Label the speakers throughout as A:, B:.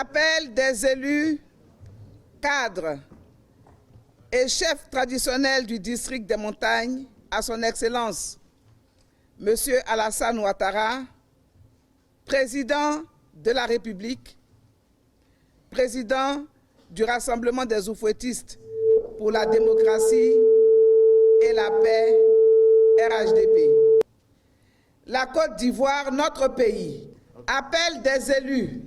A: l'appel des élus, cadres et chefs traditionnels du district des montagnes à son Excellence, M. Alassane Ouattara, président de la République, président du Rassemblement des oufouettistes pour la démocratie et la paix, RHDP. La Côte d'Ivoire, notre pays, appelle des élus,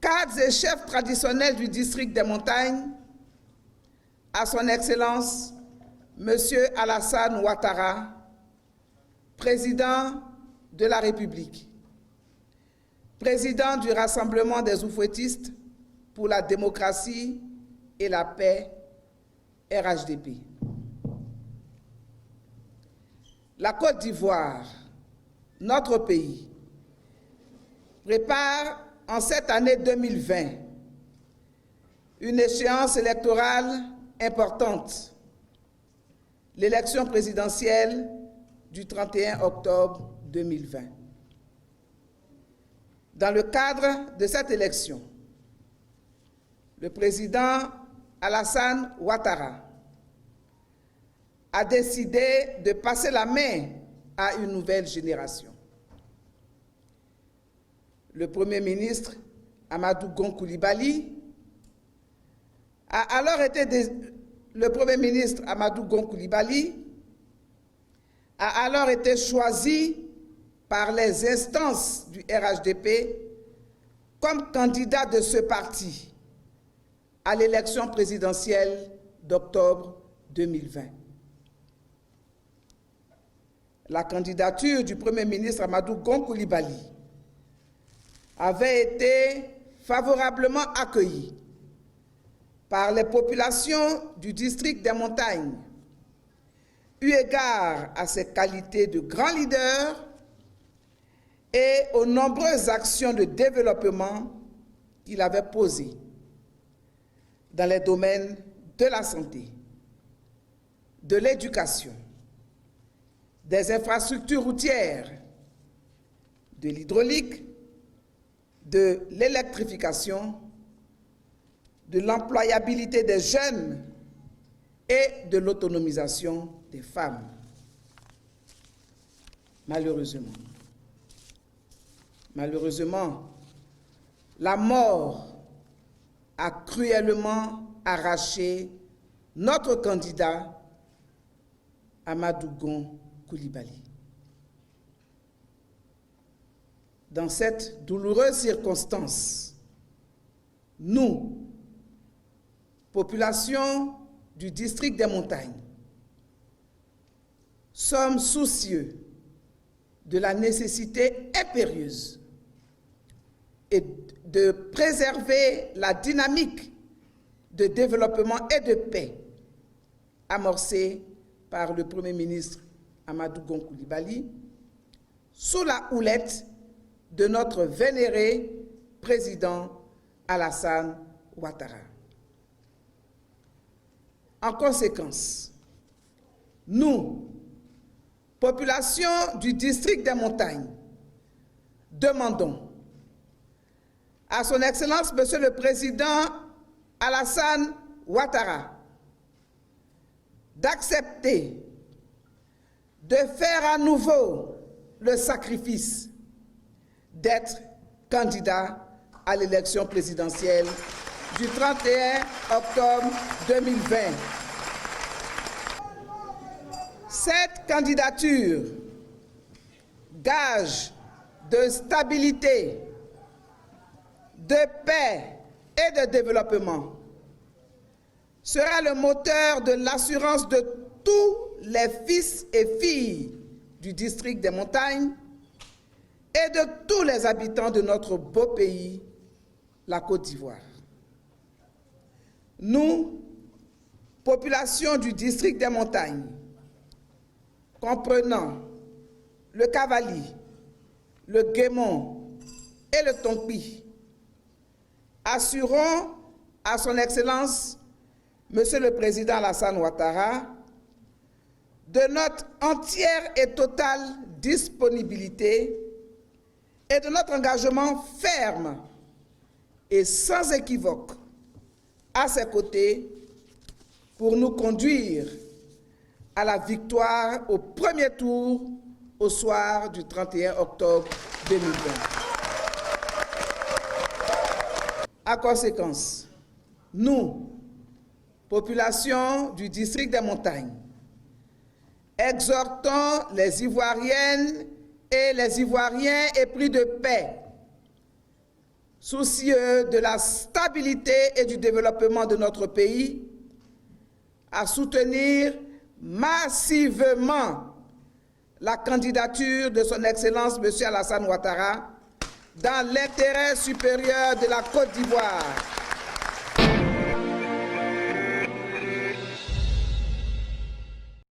A: cadres et chefs traditionnels du district des montagnes à son Excellence, M. Alassane Ouattara, président de la République, président du Rassemblement des oufouettistes pour la démocratie et la paix, RHDP. La Côte d'Ivoire, notre pays, prépare en cette année 2020 une échéance électorale importante, l'élection présidentielle du 31 octobre 2020. Dans le cadre de cette élection, le président Alassane Ouattara a décidé de passer la main à une nouvelle génération. Le Premier ministre Amadou Gon Coulibaly a alors été choisi par les instances du RHDP comme candidat de ce parti à l'élection présidentielle d'octobre 2020. La candidature du Premier ministre Amadou Gon Coulibaly avait été favorablement accueillie par les populations du district des montagnes, eu égard à ses qualités de grand leader et aux nombreuses actions de développement qu'il avait posées dans les domaines de la santé, de l'éducation, des infrastructures routières, de l'hydraulique, de l'électrification, de l'employabilité des jeunes et de l'autonomisation des femmes. Malheureusement, la mort a cruellement arraché notre candidat Amadou Gon Coulibaly. Dans cette douloureuse circonstance, nous, population du district des montagnes, sommes soucieux de la nécessité impérieuse et de préserver la dynamique de développement et de paix amorcée par le Premier ministre Amadou Gon Coulibaly sous la houlette de notre vénéré président Alassane Ouattara. En conséquence, nous, population du district des montagnes, demandons à son Excellence, Monsieur le Président Alassane Ouattara, d'accepter de faire à nouveau le sacrifice d'être candidat à l'élection présidentielle du 31 octobre 2020. Cette candidature, gage de stabilité, de paix et de développement, sera le moteur de l'assurance de tous les fils et filles du district des montagnes et de tous les habitants de notre beau pays, la Côte d'Ivoire. Nous, population du district des montagnes, comprenant le Cavali, le Guémon et le Tompi, assurons à son Excellence, Monsieur le Président Alassane Ouattara, de notre entière et totale disponibilité et de notre engagement ferme et sans équivoque à ses côtés pour nous conduire à la victoire au premier tour au soir du 31 octobre 2020. En conséquence, nous, population du district des Montagnes, exhortons les Ivoiriennes et les Ivoiriens épris de paix, soucieux de la stabilité et du développement de notre pays, à soutenir massivement la candidature de son Excellence M. Alassane Ouattara dans l'intérêt supérieur de la Côte d'Ivoire.